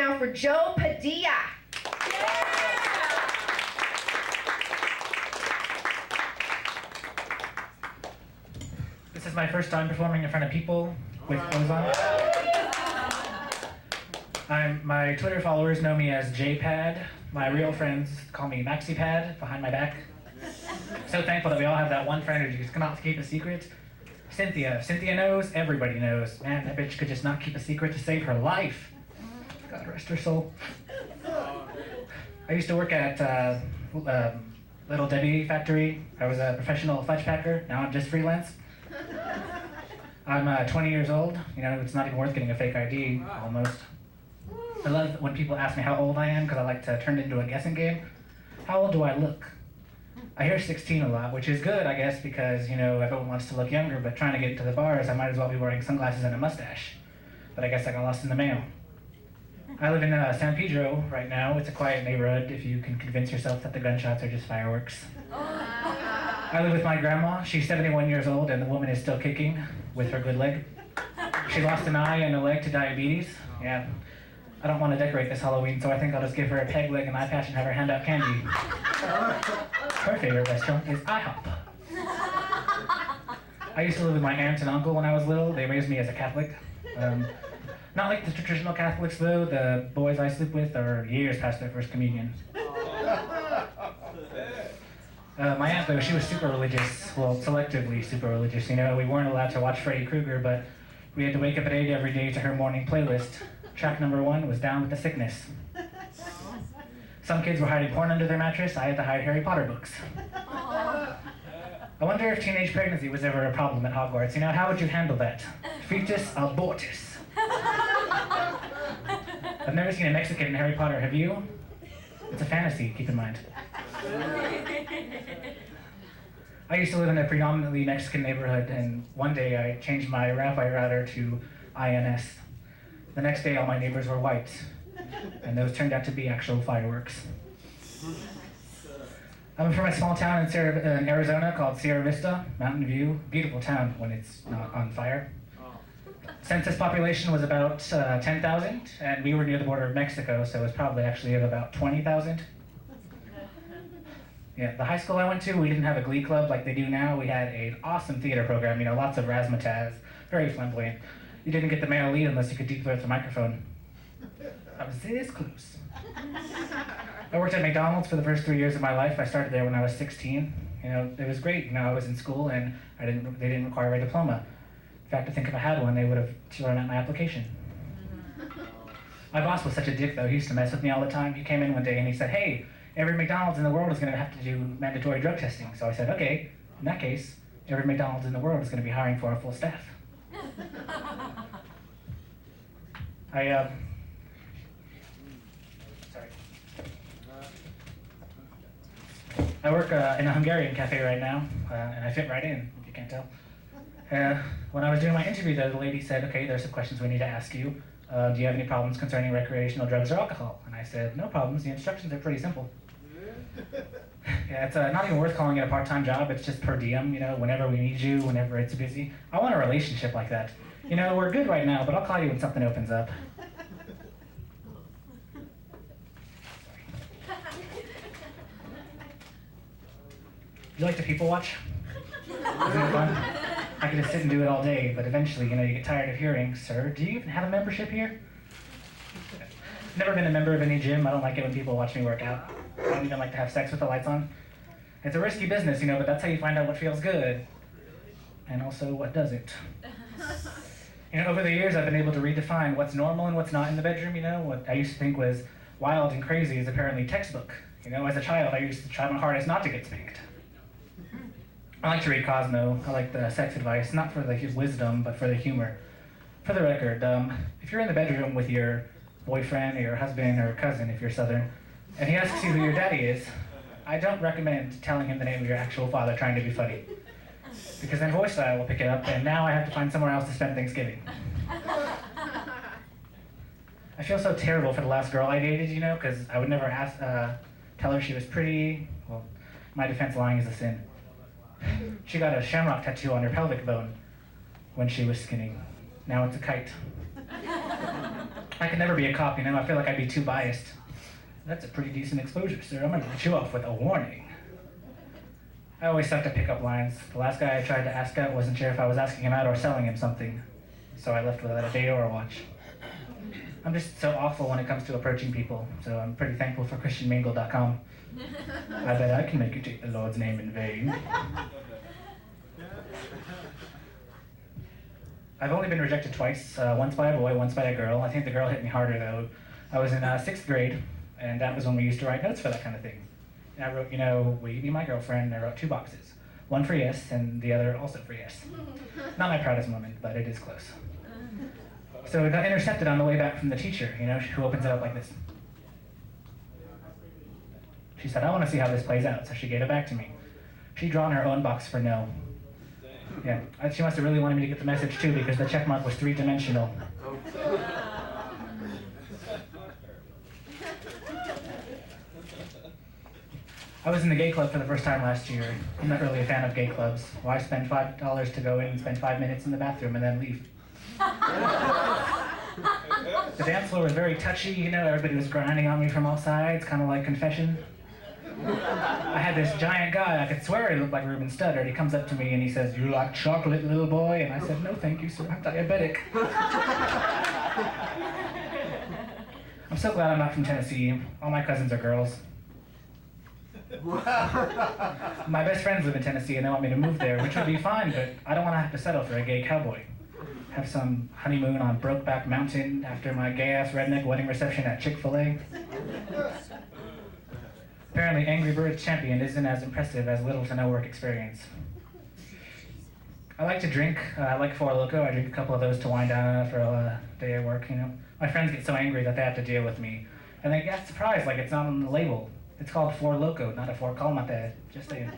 now for Joe Padilla. This is my first time performing in front of people with clothes on. My Twitter followers know me as JPad. My real friends call me MaxiPad behind my back. So thankful that we all have that one friend who just cannot keep a secret. Cynthia. Cynthia knows, everybody knows. Man, that bitch could just not keep a secret to save her life. God rest her soul. I used to work at Little Debbie Factory. I was a professional fudge packer. Now I'm just freelance. I'm 20 years old. You know, it's not even worth getting a fake ID, almost. I love when people ask me how old I am because I like to turn it into a guessing game. How old do I look? I hear 16 a lot, which is good, I guess, because, you know, everyone wants to look younger, but trying to get into the bars, I might as well be wearing sunglasses and a mustache. But I guess I got lost in the mail. I live in San Pedro right now. It's a quiet neighborhood if you can convince yourself that the gunshots are just fireworks. I live with my grandma. She's 71 years old, and the woman is still kicking with her good leg. She lost an eye and a leg to diabetes. Yeah. I don't want to decorate this Halloween, so I think I'll just give her a peg leg and eye patch and have her hand out candy. Her favorite restaurant is IHOP. I used to live with my aunt and uncle when I was little. They raised me as a Catholic. Not like the traditional Catholics, though. The boys I sleep with are years past their first communion. My aunt, though, she was super religious. Well, selectively super religious. You know, we weren't allowed to watch Freddy Krueger, but we had to wake up at 8 every day to her morning playlist. Track number 1 was Down with the Sickness. Some kids were hiding porn under their mattress. I had to hide Harry Potter books. I wonder if teenage pregnancy was ever a problem at Hogwarts. You know, how would you handle that? Fetus abortus. I've never seen a Mexican in Harry Potter, have you? It's a fantasy, keep in mind. I used to live in a predominantly Mexican neighborhood, and one day I changed my Wi-Fi router to INS. The next day all my neighbors were white, and those turned out to be actual fireworks. I'm from a small town in Arizona called Sierra Vista, Mountain View. Beautiful town when it's not on fire. Census population was about 10,000, and we were near the border of Mexico, so it was probably actually of about 20,000. Yeah, the high school I went to, we didn't have a glee club like they do now. We had an awesome theater program, you know, lots of razzmatazz, very flamboyant. You didn't get the male lead unless you could deep throat the microphone. I was this close. I worked at McDonald's for the first 3 years of my life. I started there when I was 16. You know, it was great. You know, I was in school and they didn't require a diploma. In fact, I think if I had one, they would have thrown out my application. My boss was such a dick, though. He used to mess with me all the time. He came in one day and he said, "Hey, every McDonald's in the world is going to have to do mandatory drug testing." So I said, "Okay, in that case, every McDonald's in the world is going to be hiring for a full staff." I work in a Hungarian cafe right now, and I fit right in, if you can't tell. When I was doing my interview, though, the lady said, "Okay, there's some questions we need to ask you. Do you have any problems concerning recreational drugs or alcohol?" And I said, "No problems, the instructions are pretty simple." Yeah, it's not even worth calling it a part-time job. It's just per diem, you know, whenever we need you, whenever it's busy. I want a relationship like that. You know, we're good right now, but I'll call you when something opens up. You like to people watch? Isn't it fun? I could just sit and do it all day, but eventually, you know, you get tired of hearing, "Sir, do you even have a membership here?" Never been a member of any gym. I don't like it when people watch me work out. I don't even like to have sex with the lights on. It's a risky business, you know, but that's how you find out what feels good. And also what doesn't. You know, over the years, I've been able to redefine what's normal and what's not in the bedroom, you know? What I used to think was wild and crazy is apparently textbook. You know, as a child, I used to try my hardest not to get spanked. I like to read Cosmo. I like the sex advice, not for the wisdom, but for the humor. For the record, if you're in the bedroom with your boyfriend or your husband or cousin, if you're Southern, and he asks you who your daddy is, I don't recommend telling him the name of your actual father trying to be funny. Because then voice style will pick it up, and now I have to find somewhere else to spend Thanksgiving. I feel so terrible for the last girl I dated, you know, because I would never tell her she was pretty. Well, my defense, lying is a sin. She got a shamrock tattoo on her pelvic bone when she was skinny. Now it's a kite. I could never be a cop, I feel like I'd be too biased. That's a pretty decent exposure, sir. I'm gonna let you off with a warning. I always suck at pickup lines. The last guy I tried to ask out wasn't sure if I was asking him out or selling him something, so I left without a date or a watch. I'm just so awful when it comes to approaching people, so I'm pretty thankful for ChristianMingle.com. I bet I can make you take the Lord's name in vain. I've only been rejected twice, once by a boy, once by a girl. I think the girl hit me harder though. I was in 6th grade, and that was when we used to write notes for that kind of thing. And I wrote, will you be my girlfriend? And I wrote 2 boxes. One for yes, and the other also for yes. Not my proudest moment, but it is close. So it got intercepted on the way back from the teacher, who opens it up like this. She said, I want to see how this plays out, so she gave it back to me. She'd drawn her own box for no. Yeah, she must have really wanted me to get the message too, because the check mark was 3-dimensional. I was in the gay club for the first time last year. I'm not really a fan of gay clubs. Why spend $5 to go in and spend 5 minutes in the bathroom and then leave? The dance floor was very touchy, everybody was grinding on me from all sides, kind of like Confession. I had this giant guy, I could swear he looked like Ruben Studdard. He comes up to me and he says, "You like chocolate, little boy?" And I said, "No, thank you, sir. I'm diabetic." I'm so glad I'm not from Tennessee. All my cousins are girls. My best friends live in Tennessee and they want me to move there, which would be fine, but I don't want to have to settle for a gay cowboy. Have some honeymoon on Brokeback Mountain after my gay-ass redneck wedding reception at Chick-fil-A. Apparently, Angry Birds Champion isn't as impressive as little to no work experience. I like to drink. I like Four Loko. I drink a couple of those to wind down after a day at work, My friends get so angry that they have to deal with me. And they get surprised, like it's not on the label. It's called Four Loko, not a Four Calmate. Just saying.